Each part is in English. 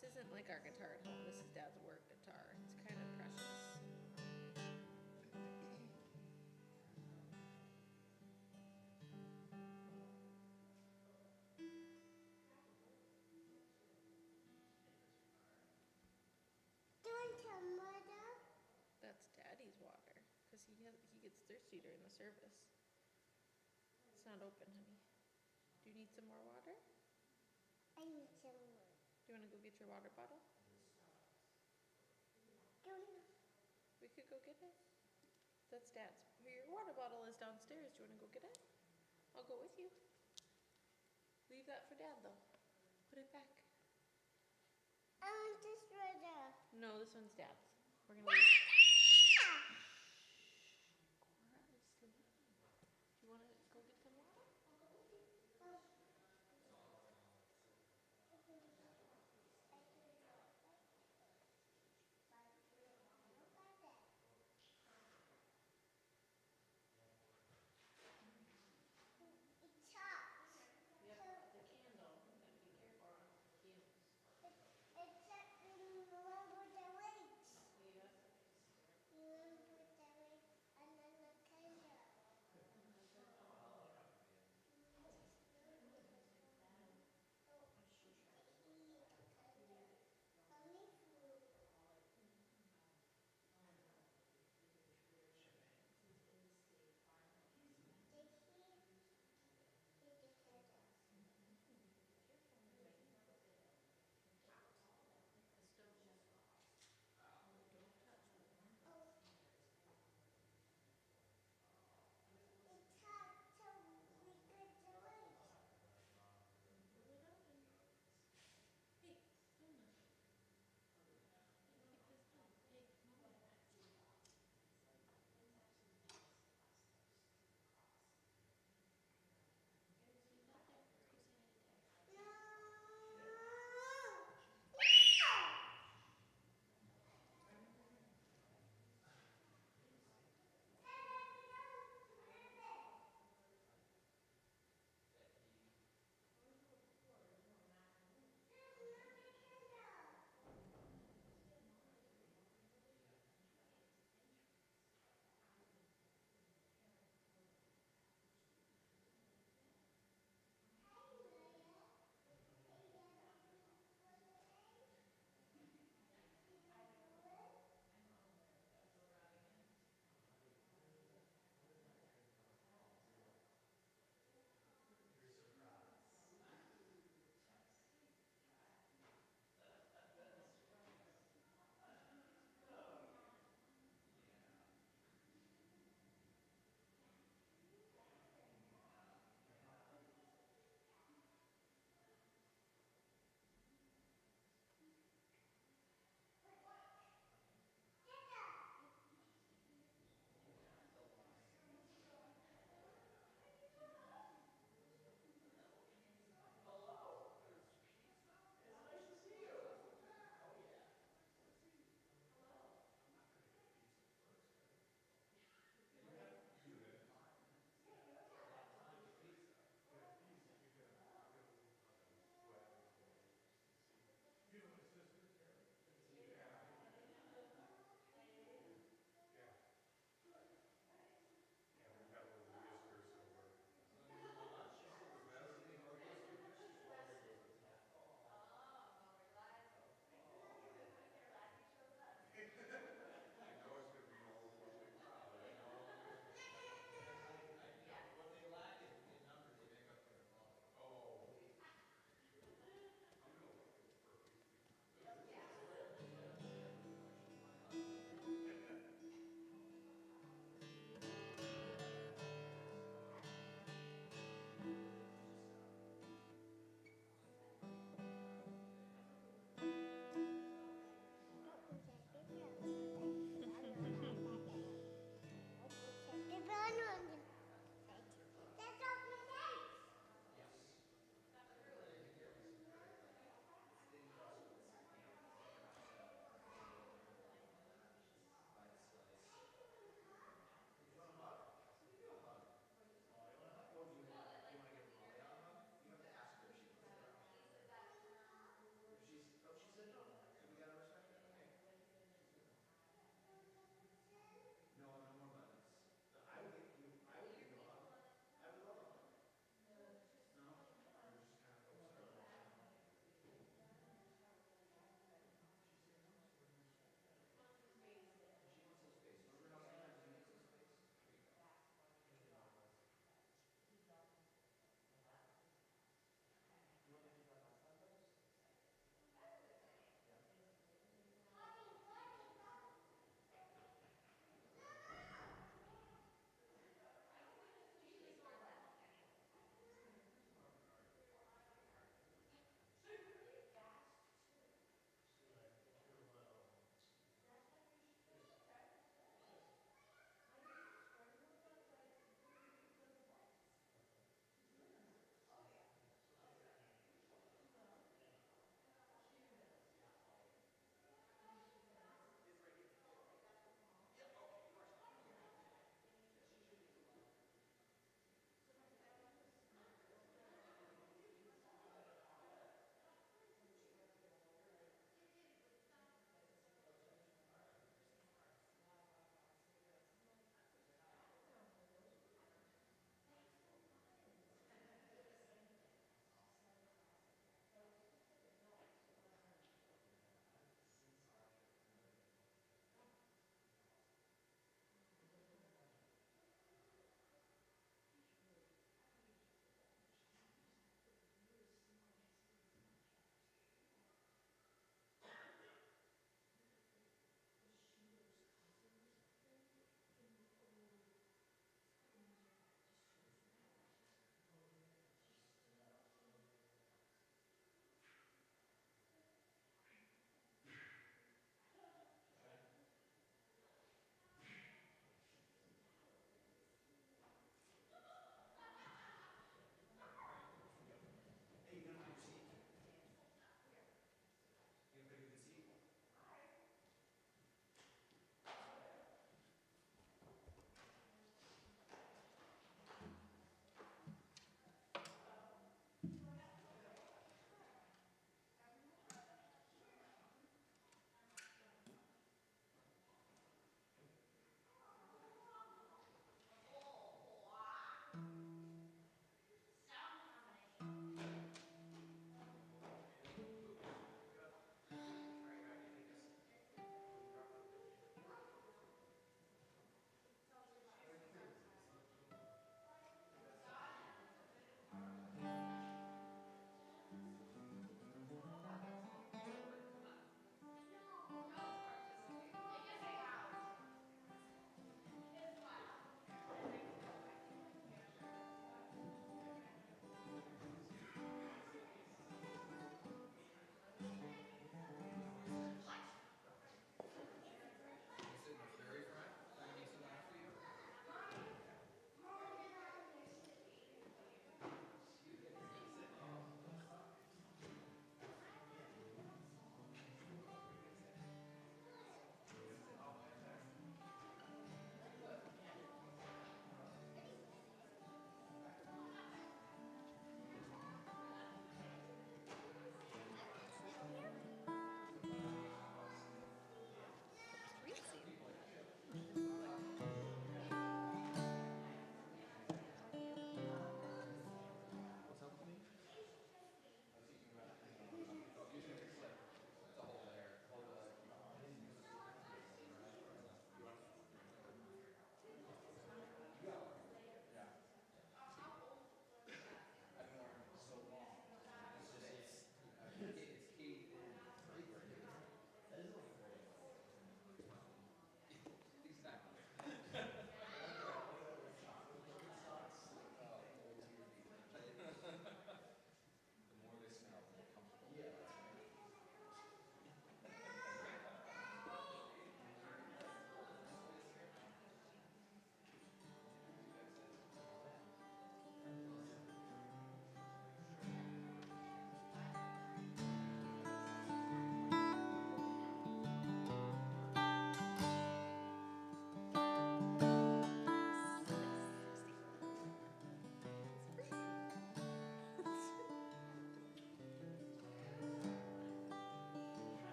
This isn't like our guitar at home. This is Dad's work guitar. It's kind of precious. Don't tell Mother. That's Daddy's water, because he gets thirsty during the service. It's not open, honey. Do you need some more water? I need some more. Do you want to go get your water bottle? Don't. We could go get it. That's Dad's. Your water bottle is downstairs. Do you want to go get it? I'll go with you. Leave that for Dad, though. Put it back. I want this brother. No, this one's Dad's. We're going to leave. Cora is sleeping. Do you want to go get some water? I'll go with you. It's hot. Yep, the candle. Be careful on the candles. It's along with the weights. Yeah.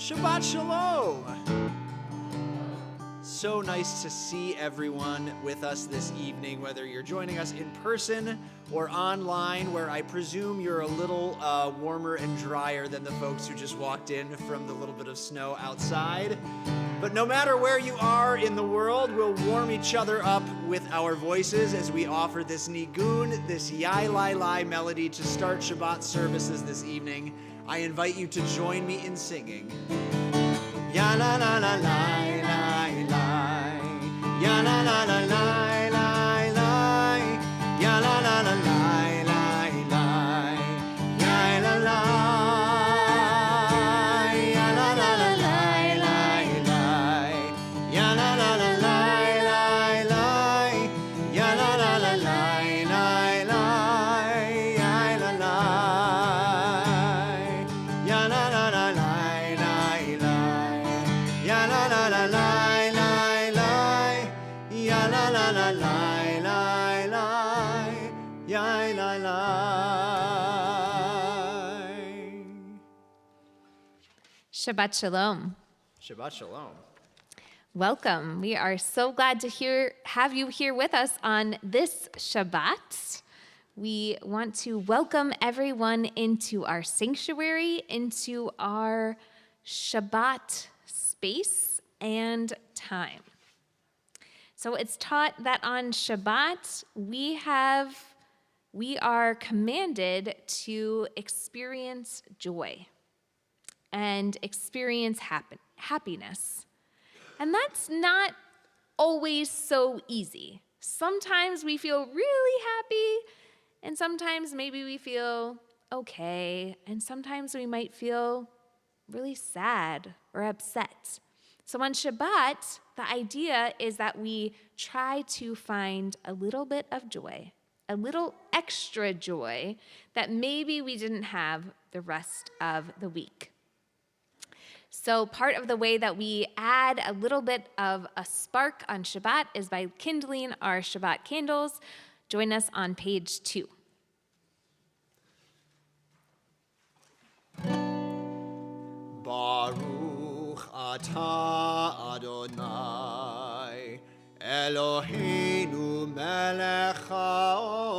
Shabbat Shalom! So nice to see everyone with us this evening, whether you're joining us in person or online, where I presume you're a little warmer and drier than the folks who just walked in from the little bit of snow outside. But no matter where you are in the world, we'll warm each other up with our voices as we offer this nigun, this Yai Lai Lai melody to start Shabbat services this evening. I invite you to join me in singing. Ya la la la lai lai lai, ya la la la lai lai lai, ya la la la lai lai lai, ya la la, ya la la la lai lai lai, ya la la la lai lai lai, ya la la la lai lai lai, ya la la, ya la la la lai lai lai. Ya la la la lai lai lai, ya la la la lai lai lai, ya la lai. Shabbat Shalom. Shabbat Shalom. Welcome. We are so glad to have you here with us on this Shabbat. We want to welcome everyone into our sanctuary, into our Shabbat space and time. So it's taught that on Shabbat we are commanded to experience joy and experience happiness. And that's not always so easy. Sometimes we feel really happy, and sometimes maybe we feel okay, and sometimes we might feel really sad or upset. So on Shabbat, the idea is that we try to find a little bit of joy, a little extra joy that maybe we didn't have the rest of the week. So part of the way that we add a little bit of a spark on Shabbat is by kindling our Shabbat candles. Join us on page 2. Baruch atah Adonai Eloheinu melech haolam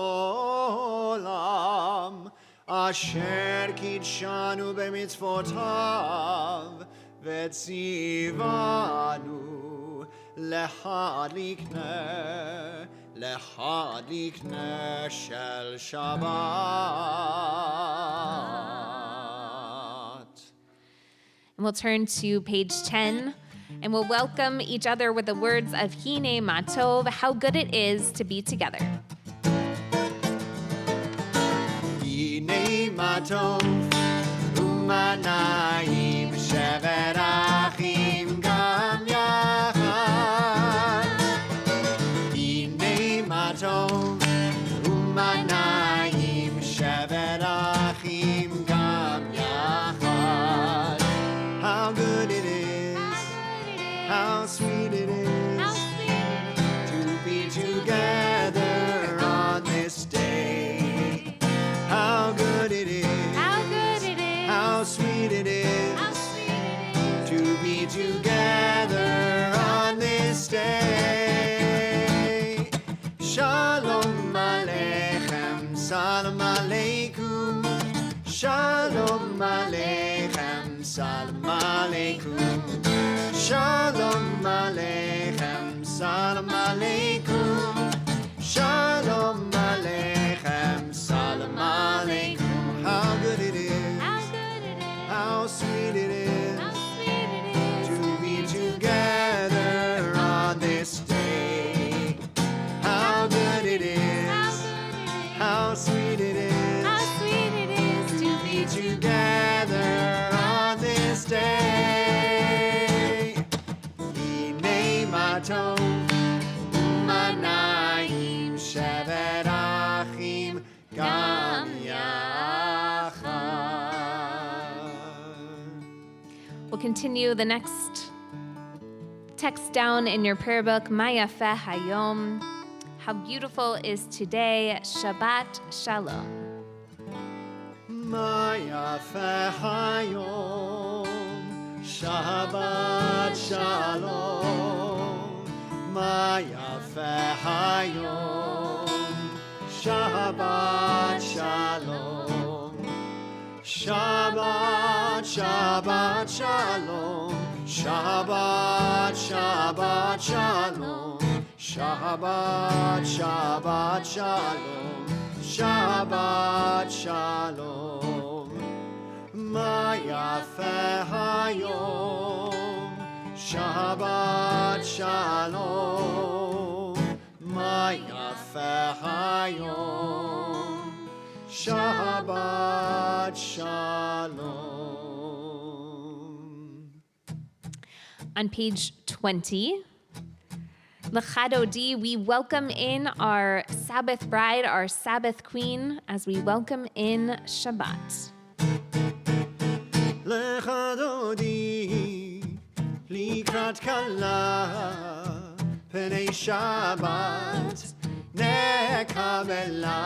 asher kidshanu b'mitzvotav v'tzivanu lehadlikneh shel Shabbat. And we'll turn to page 10, and we'll welcome each other with the words of Hine Matov, how good it is to be together. Hine Matov, u'manayim shevet achim gam yachad. Hine Matov, u'manayim shevet achim gam yachad. How good it is, how sweet it is, to be together on this day. How good it is, how sweet it is, to be together on this day. Shalom Aleichem, Salam Aleikum, Shalom Aleichem, Salam Aleikum, Shalom Aleichem, Salam Aleikum, Shalom Aleichem, Salam Aleikum. How good it is, how sweet it is, to be together on this day. How good it is, how sweet it is, to be together on this day. Hine Matov, u'manayim shevet achim gam yachad. We'll continue the next text down in your prayer book, Ma Yafeh Hayom. How beautiful is today, Shabbat Shalom. Ma yafeh hayom, Shabbat Shalom, Ma Yafe Hayom. Shabbat Shalom, Shabbat, Shabbat Shalom, Shabbat, Shabbat Shalom, Shabbat, Shabbat Shalom, Shabbat Shalom, Ma Yafe Hayom. Shabbat Shalom, Ma Yafe Hayom. Shabbat Shalom. On page 20, L'Chadodi, we welcome in our Sabbath bride, our Sabbath queen, as we welcome in Shabbat. L'Chadodi, Likrat Kala, Penei Shabbat, Nekabela.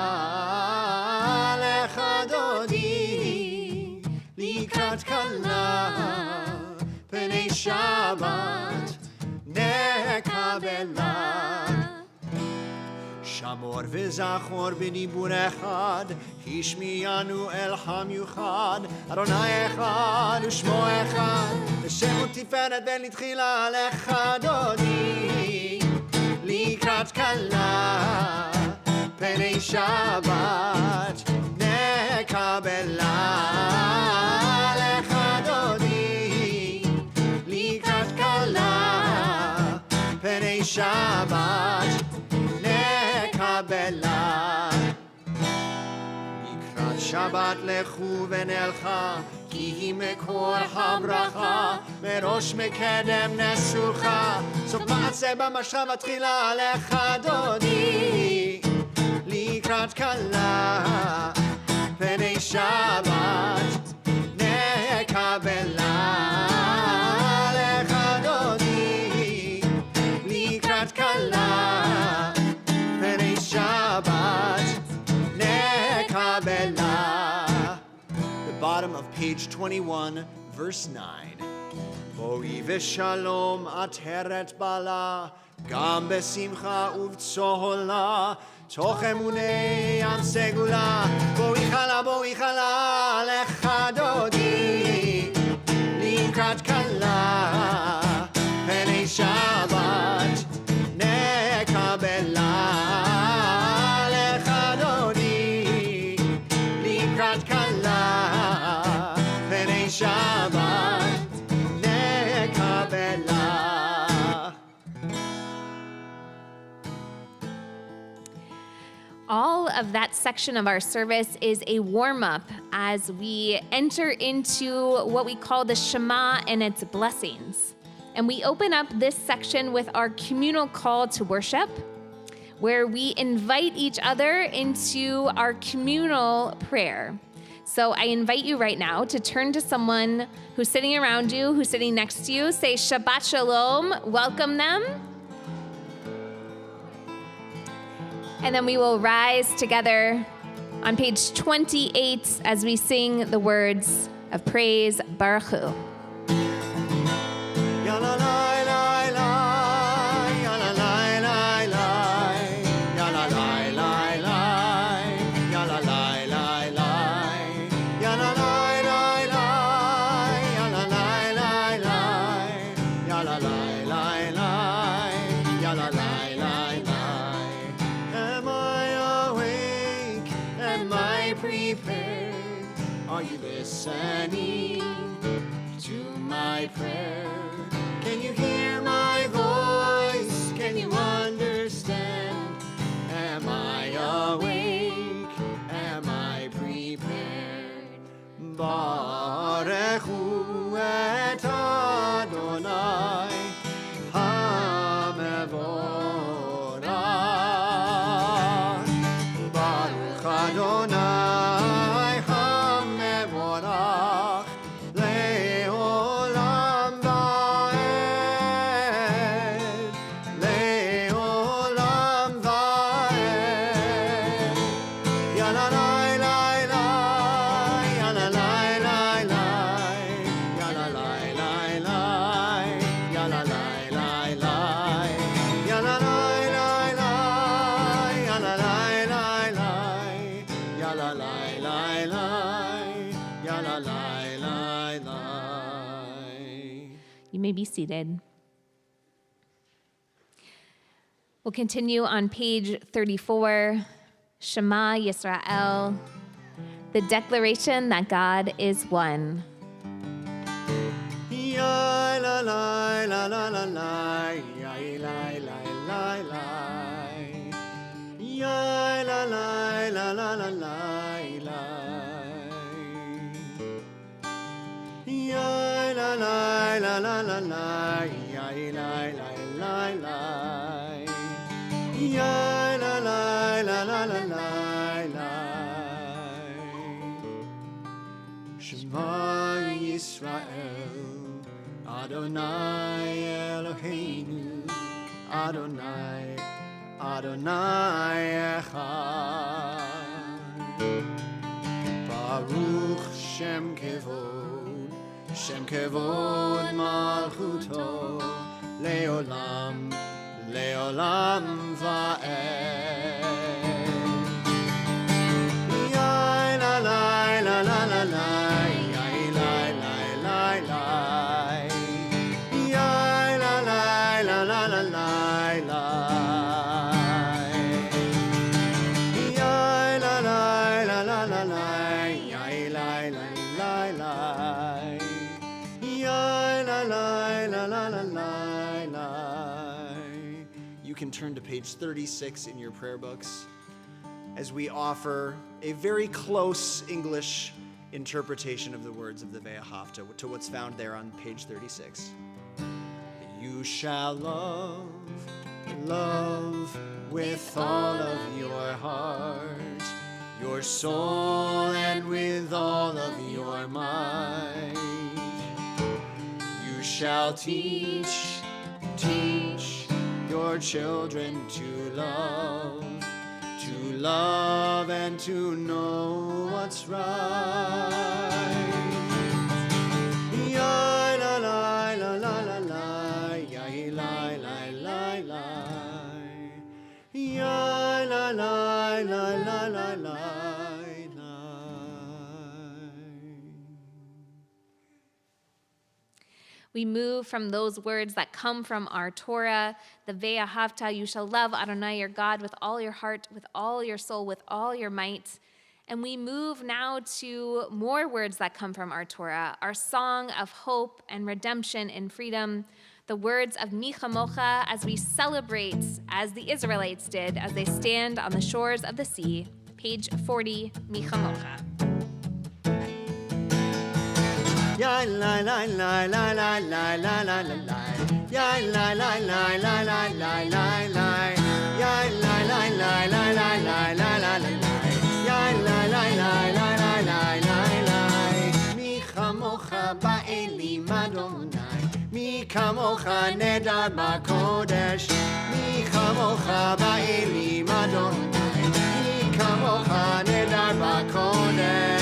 L'Chadodi, Likrat Kala, Penei Shabbat, Nekabela. Shamor v'zachor b'nibur echad, Hishmiyanu el hamiuchad, Adonai echad u'shmo echad, L'shem u'tiferet v'nitchila l'echadodi, Likrat kala, Penei Shabbat, Nekabela. L'echadodi, Likrat kala, Penei Shabbat, Nekabela. Likrat Shabbat lechu v'nelcha, Ki hi mekor habracha, Merosh mekedem nesucha, Sof ma'aseh b'mashav atchila l'echadodi, Likrat kala, Penei Shabbat, Nekabela. L'echadodi, Likrat kala, Penei Shabbat, Nekabela. The bottom of page 21, verse 9. Boi v'shalom ateret bala, Gam besimcha uvtsohola, Toch emunei am segula. Boi chala, l'echadodi, Likrat kala, Penei Shabbat, Nekabela. L'echadodi, Likrat kala, Penei Shabbat, Nekabela. All of that section of our service is a warm-up as we enter into what we call the Shema and its blessings. And we open up this section with our communal call to worship, where we invite each other into our communal prayer. So I invite you right now to turn to someone who's sitting around you, who's sitting next to you, say Shabbat Shalom, welcome them. And then we will rise together on page 28 as we sing the words of praise, Baruch Hu. Am I awake? Am I prepared? Are you listening to my prayer? Can you hear my voice? Can you understand? Am I awake? Am I prepared? Baruch Hu et Adonai HaMevorach. Baruch Adonai HaMevorach le'olam va'ed, le'olam va'ed. Yalalai lai lai, yalalai lai lai, yalalai lai lai lai, ya la lai lai lai. You may be seated. We'll continue on page 34, Shema Yisrael, the declaration that God is one. Ya la la la la la la, ya la la la la. Ya la la la la la la la. Ya la la la la la la, ya la la la la. Ya la la la la la la la. Shema Yisrael, Adonai Eloheinu, Adonai, Adonai Echad. Baruch Shem Kevod Malchuto, Leolam, Leolam Va'ed. Ya la la la la la la, ya la la la la. Ya la la la la la la la. Ya la la la la la la, ya la la la la. Ya la la la la la la la. You can turn to page 36 in your prayer books as we offer a very close English interpretation of the words of the Ve'ahavta to what's found there on page 36. You shall love, love with all of your heart, your soul, and with all of your might. You shall teach your children to love and to know what's right. Ya la la la la la la, ya la la la la. Ya la la la la la la. We move from those words that come from our Torah, the Ve'ahavta, you shall love Adonai your God with all your heart, with all your soul, with all your might. And we move now to more words that come from our Torah, our song of hope and redemption and freedom, the words of Mi Chamocha as we celebrate, as the Israelites did, as they stand on the shores of the sea. Page 40, Mi Chamocha. Ya la la la la la la la la la. Ya la la la la la la la la. Ya la la la la la la la la la. Ya la la la la la la la la. Mi chamocha ba'elim Adonai, mi kamocha nedar b'kodesh. Mi chamocha ba'elim Adonai, mi kamocha nedar b'kodesh.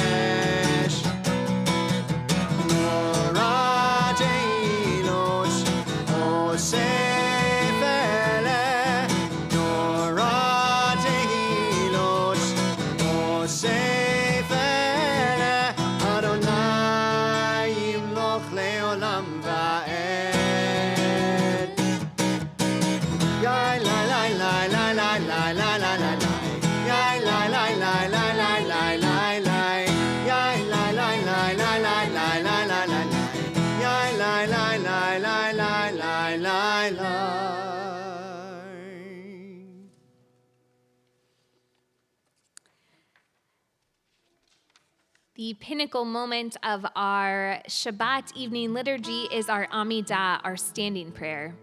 The pinnacle moment of our Shabbat evening liturgy is our Amidah, our standing prayer.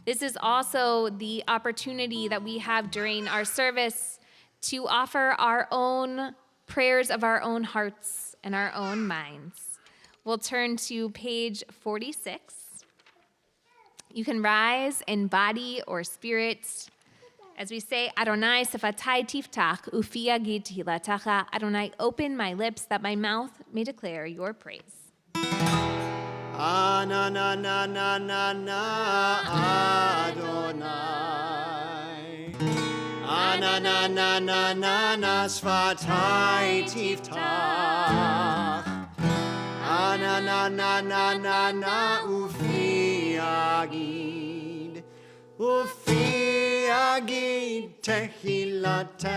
This is also the opportunity that we have during our service to offer our own prayers of our own hearts and our own minds. We'll turn to page 46. You can rise in body or spirit as we say, Adonai sefatai tiftach ufi yagid tehilatacha. Adonai, open my lips that my mouth may declare your praise. Na na na na na na Adonai. Na na na na na na na sfatai tiftach. Na na na na na na ufi agid. Ufi agid tehilatecha.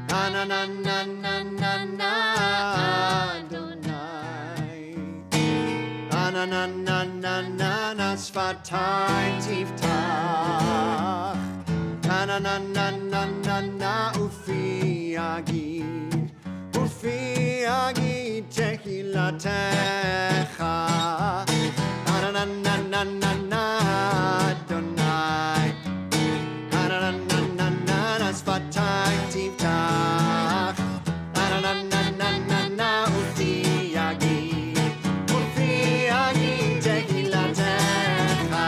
Na na na na na na na Adonai. Na na na na na na na sfatai tiftach. Na na na na na na na ufi agid. Ufi agid tehilatecha. Na na na na na na na Adonai. Na na na na na na na sfatai tiftach. Na na na na na na na ufi agid. Ufi agid tehilatecha.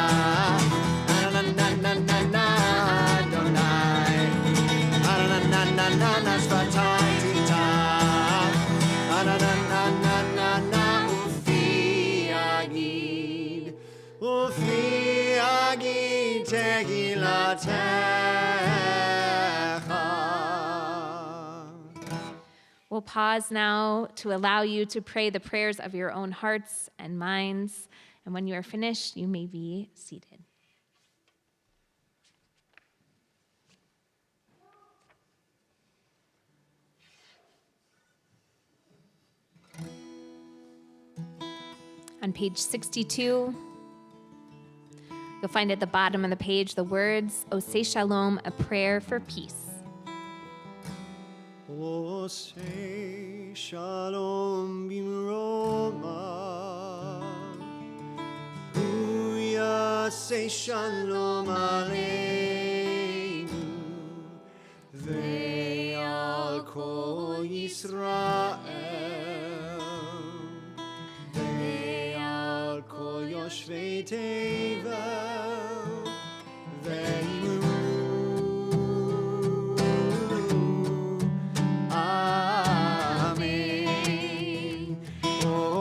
Na na na na na na Adonai. Na na na na na na sfatai tiftach. Na na na na na na ufi agid. Ufi agid tehilatecha. We'll pause now to allow you to pray the prayers of your own hearts and minds. And when you are finished, you may be seated. On page 62, you'll find at the bottom of the page the words, Oseh Shalom, a prayer for peace. Oseh shalom bimroma, hu yaseh shalom aleinu, ve'al kol Yisrael, ve'al kol yoshvei tevel, ve'imru.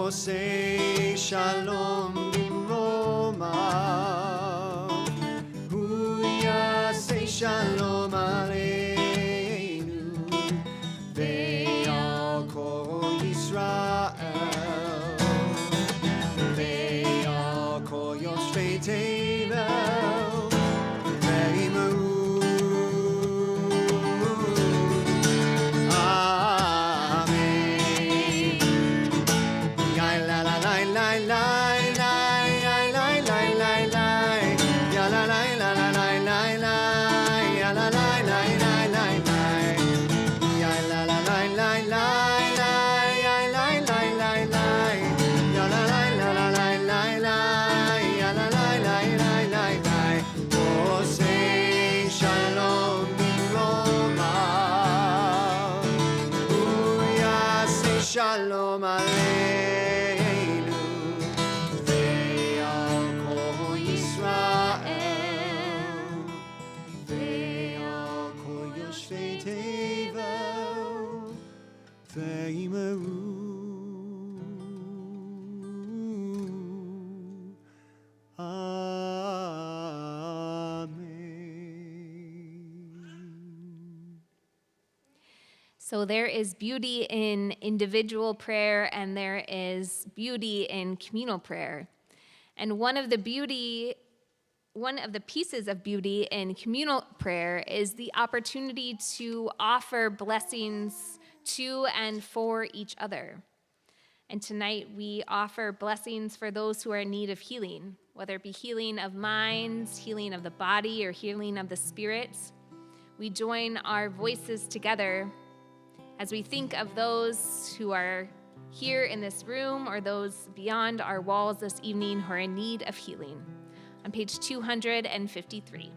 Oseh shalom bimroma, hu yaseh shalom aleinu, ve'al kol Yisrael, ve'al kol yoshvei tevel, ve'imru. Shalom aleinu, ve'al kol Yisrael, ve'al kol yoshvei tevel, ve'imru. So there is beauty in individual prayer and there is beauty in communal prayer. And one of the pieces of beauty in communal prayer is the opportunity to offer blessings to and for each other. And tonight we offer blessings for those who are in need of healing, whether it be healing of minds, healing of the body, or healing of the spirit. We join our voices together as we think of those who are here in this room or those beyond our walls this evening who are in need of healing. On page 253.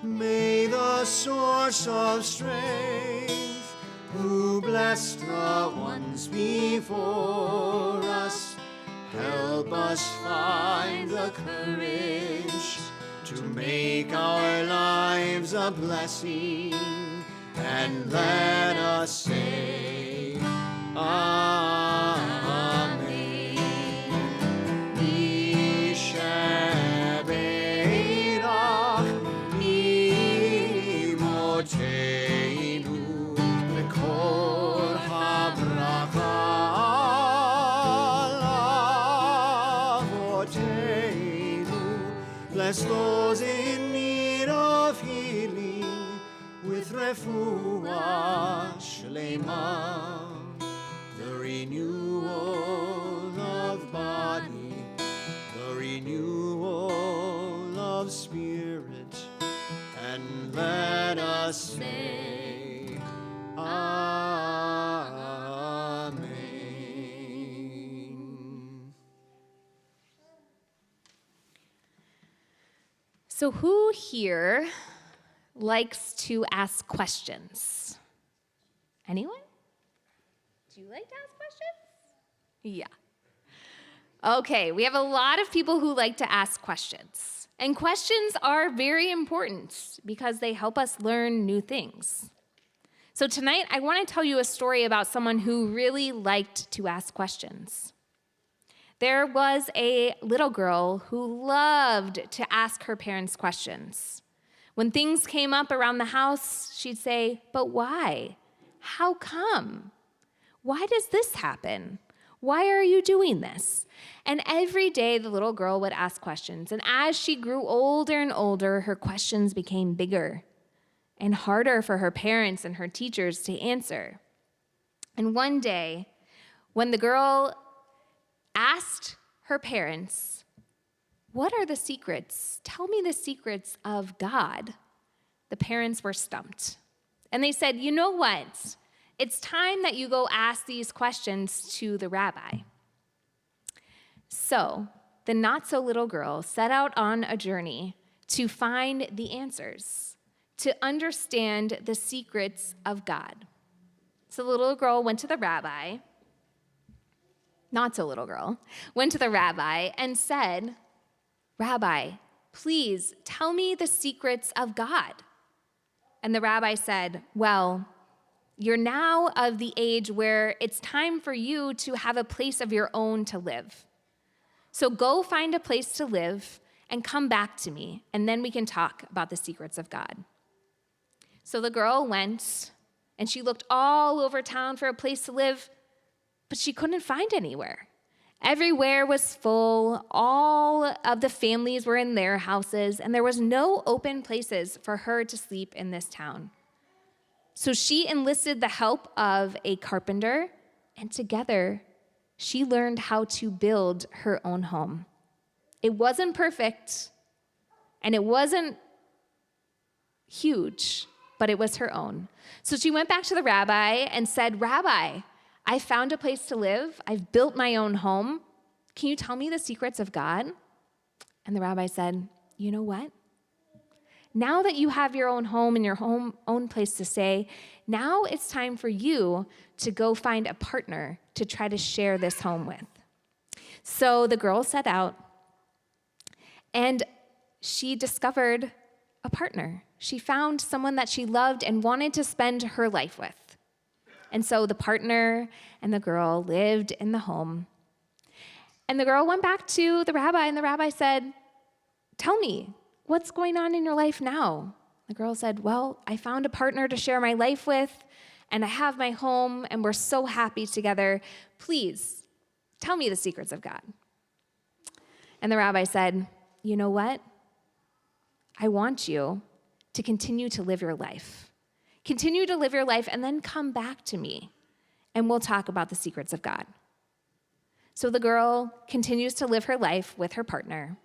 May the source of strength, who bless bless the ones before us. Help us find the courage to make our lives a blessing, and let us say, Amen. Mishaberach imotenu lekol habracha lavotenu. Bless those in need of healing with refuah shlema, the renewal of body, the renewal of spirit, and let us say, Amen. So who here likes to ask questions? Anyone? Do you like to ask questions? Yeah. Okay, we have a lot of people who like to ask questions. And questions are very important because they help us learn new things. So tonight, I want to tell you a story about someone who really liked to ask questions. There was a little girl who loved to ask her parents questions. When things came up around the house, she'd say, "But why? How come? Why does this happen? Why are you doing this?" And every day the little girl would ask questions. And as she grew older and older, her questions became bigger and harder for her parents and her teachers to answer. And one day, when the girl asked her parents, "What are the secrets? Tell me the secrets of God," the parents were stumped. And they said, "You know what? It's time that you go ask these questions to the rabbi." So the not-so-little girl set out on a journey to find the answers, to understand the secrets of God. So the little girl went to the rabbi, not-so-little girl, went to the rabbi and said, "Rabbi, please tell me the secrets of God." And the rabbi said, "Well, you're now of the age where it's time for you to have a place of your own to live. So go find a place to live and come back to me, and then we can talk about the secrets of God." So the girl went, and she looked all over town for a place to live, but she couldn't find anywhere. Everywhere was full. All of the families were in their houses, and there was no open places for her to sleep in this town. So she enlisted the help of a carpenter, and together she learned how to build her own home. It wasn't perfect, and it wasn't huge, but it was her own. So she went back to the rabbi and said, "Rabbi, I found a place to live. I've built my own home. Can you tell me the secrets of God?" And the rabbi said, "You know what? Now that you have your own home and your own place to stay, now it's time for you to go find a partner to try to share this home with." So the girl set out, and she discovered a partner. She found someone that she loved and wanted to spend her life with. And so the partner and the girl lived in the home. And the girl went back to the rabbi, and the rabbi said, "Tell me, what's going on in your life now?" The girl said, "Well, I found a partner to share my life with, and I have my home, and we're so happy together. Please, tell me the secrets of God." And the rabbi said, "You know what? I want you to continue to live your life. Continue to live your life, and then come back to me, and we'll talk about the secrets of God." So the girl continues to live her life with her partner.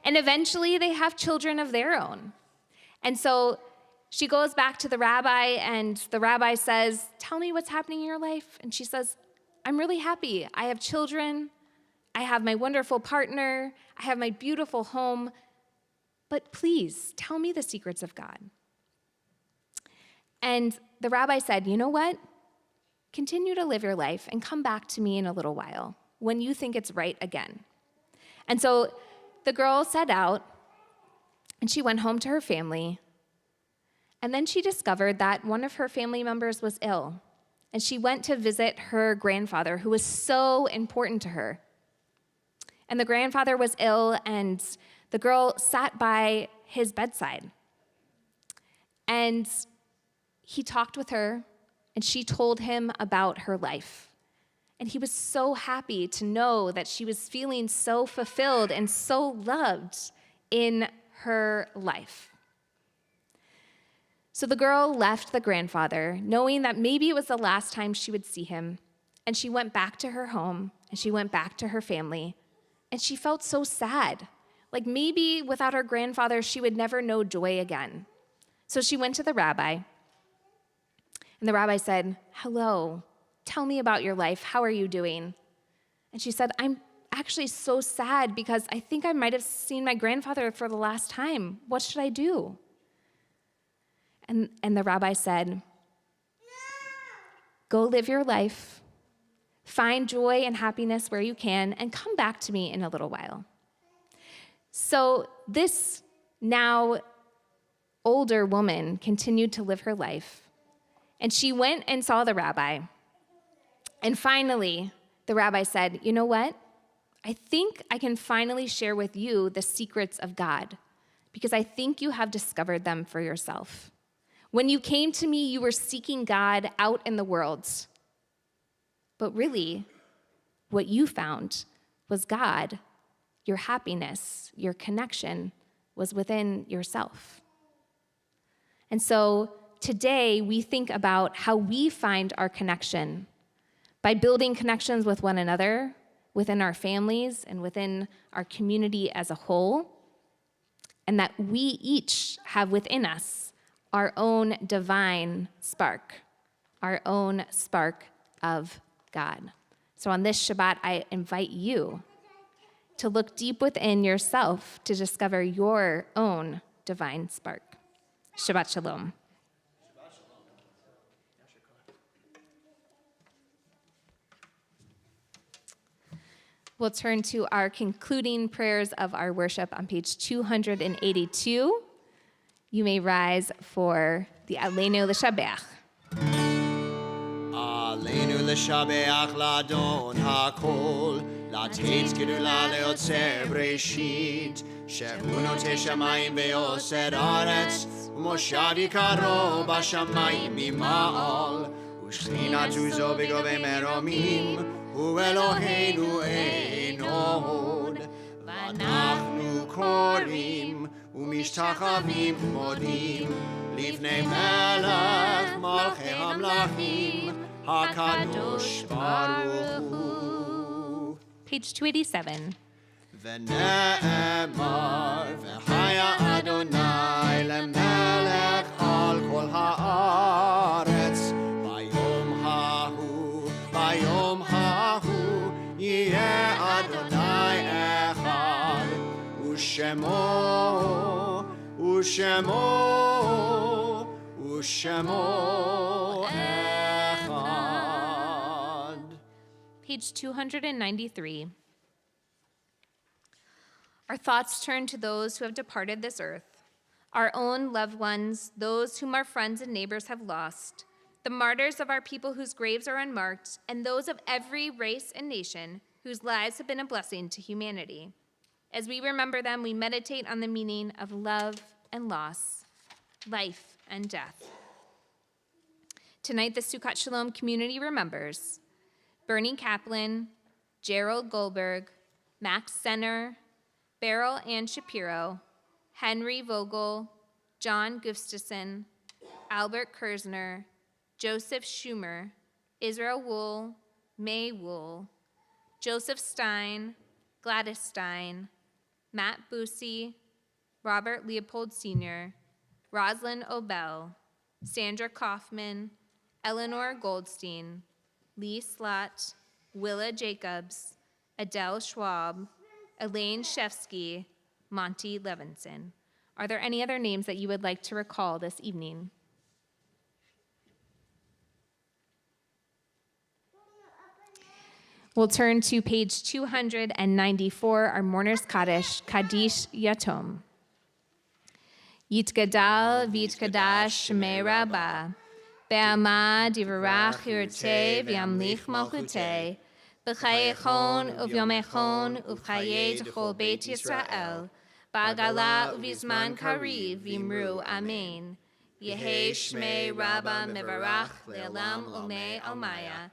And eventually they have children of their own. And so she goes back to the rabbi, and the rabbi says, "Tell me what's happening in your life." And she says, "I'm really happy. I have children. I have my wonderful partner. I have my beautiful home. But please, tell me the secrets of God." And the rabbi said, "You know what? continue to live your life and come back to me in a little while when you think it's right again." And so the girl set out, and she went home to her family. And then she discovered that one of her family members was ill. And she went to visit her grandfather, who was so important to her. And the grandfather was ill, and the girl sat by his bedside. And he talked with her, and she told him about her life. And he was so happy to know that she was feeling so fulfilled and so loved in her life. So the girl left the grandfather, knowing that maybe it was the last time she would see him, and she went back to her home, and she went back to her family, and she felt so sad. Like maybe without her grandfather, she would never know joy again. So she went to the rabbi, and the rabbi said, "Hello, tell me about your life. How are you doing?" And she said, "I'm actually so sad because I think I might have seen my grandfather for the last time. What should I do?" And the rabbi said, "Go live your life, find joy and happiness where you can, and come back to me in a little while." So this now older woman continued to live her life, and she went and saw the rabbi. And finally, the rabbi said, "You know what? I think I can finally share with you the secrets of God, because I think you have discovered them for yourself. When you came to me, you were seeking God out in the world. But really, what you found was God. Your happiness, your connection was within yourself." And so today we think about how we find our connection by building connections with one another, within our families, and within our community as a whole, and that we each have within us our own divine spark, our own spark of God. So on this Shabbat, I invite you to look deep within yourself to discover your own divine spark. Shabbat Shalom. We'll turn to our concluding prayers of our worship on page 282. You may rise for the Aleinu L'Shabach. עלינו לשבח לאדון הכל, לתת גדולה ליוצר בראשית, שהוא נוטה שמיים ויוסד ארץ, ומושב יקרו בשמיים ממעל, ושכינת עוזו בגובה מרומים, הוא אלוהינו אין עוד. ואנחנו קוראים ומשתחווים ומודים לפני מלך מלכי המלכים, הקדוש ברוך הוא. Page 287. ונאמר, וחיה אדוני למלך על כל הארץ, ביום ההוא יהיה אדוני אחד, ושמו אחד. Page 293. Our thoughts turn to those who have departed this earth, our own loved ones, those whom our friends and neighbors have lost, the martyrs of our people whose graves are unmarked, and those of every race and nation whose lives have been a blessing to humanity. As we remember them, we meditate on the meaning of love and loss, life and death. Tonight, the Sukkot Shalom community remembers Bernie Kaplan, Gerald Goldberg, Max Senner, Beryl Ann Shapiro, Henry Vogel, John Gustafson, Albert Kersner, Joseph Schumer, Israel Wool, May Wool, Joseph Stein, Gladys Stein, Matt Busey, Robert Leopold Sr., Rosalind Obel, Sandra Kaufman, Eleanor Goldstein, Lee Slott, Willa Jacobs, Adele Schwab, Elaine Shefsky, Monty Levinson. Are there any other names that you would like to recall this evening? We'll turn to page 294, our Mourner's Kaddish Yatom. Yitgadal v'yitkadash shmei Rabbah, be'amad yivarach yirteh v'yamlich malchuteh, b'chayechon uvyomechon uv'chayei t'chol beit Yisrael, ba'agala uv'izman kariv v'imru amen. Yehei shmei Rabbah mevarach le'olam ulmei almaya,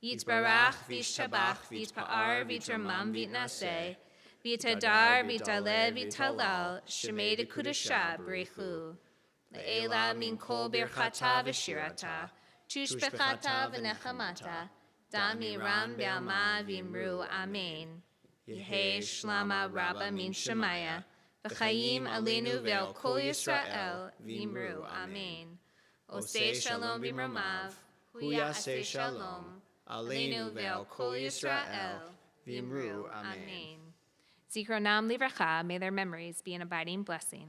Yitbarach v'yishtabach v'yitpa'ar v'yitramam v'yitnaseh, v'yitadar v'yitaleh v'yitalal, shemei dekudasha b'rechu. Le'ela min kol birchata v'shirata, tushbechata v'nechamata, dam yiram be'alma v'imru amen. Yehei shlama Rabbah min shemaya, v'chayim aleinu ve'al kol Yisrael v'imru amen. Oseh shalom v'imramav, hu ya'aseh shalom, Aleinu ve'al kol Yisrael, v'imru amen. Zichronam livracha, may their memories be an abiding blessing.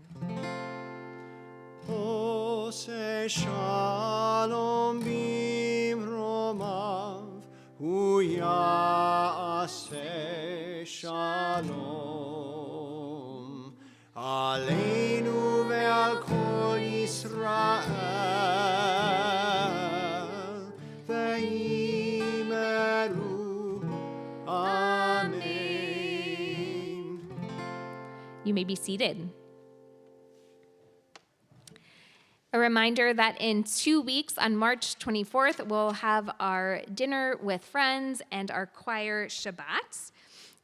Oseh shalom bimromav, hu ya'aseh shalom. Aleinu ve'al kol Yisrael, ve'imeru amen. You may be seated. A reminder that in 2 weeks, on March 24th, we'll have our dinner with friends and our choir Shabbat.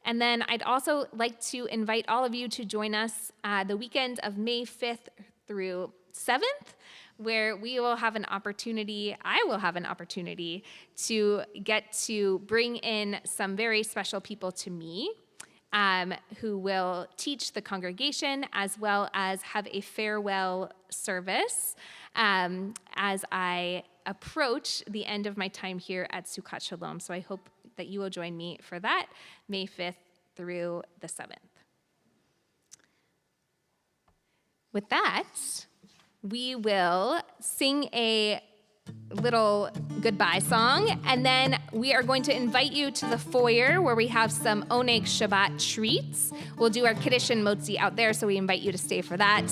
And then I'd also like to invite all of you to join us the weekend of May 5th through 7th, where we will have an opportunity, I will have an opportunity to get to bring in some very special people to me who will teach the congregation as well as have a farewell service as I approach the end of my time here at Sukkot Shalom. So I hope that you will join me for that, May 5th through the 7th. With that, we will sing a little goodbye song, and then we are going to invite you to the foyer where we have some Oneg Shabbat treats. We'll do our Kiddush and Motzi out there, so we invite you to stay for that,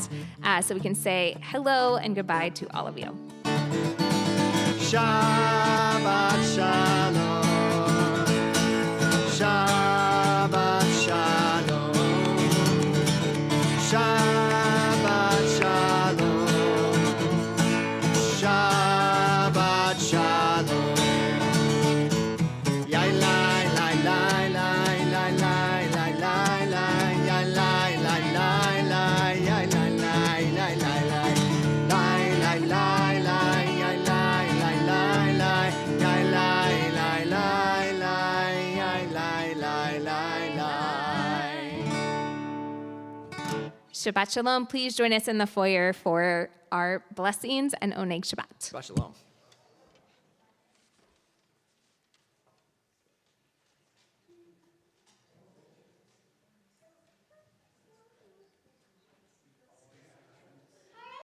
so we can say hello and goodbye to all of you. Shabbat shalom. Shabbat shalom. Shabbat shalom. Shabbat shalom. Yai lai lai lai lai lai lai lai lai lai yai lai lai lai lai yai lai lai lai lai lai lai lai lai lai yai lai lai lai lai yai lai lai lai lai yai lai lai lai lai. Shabbat Shalom. Please join us in the foyer for our blessings and Oneg Shabbat. Shabbat shalom.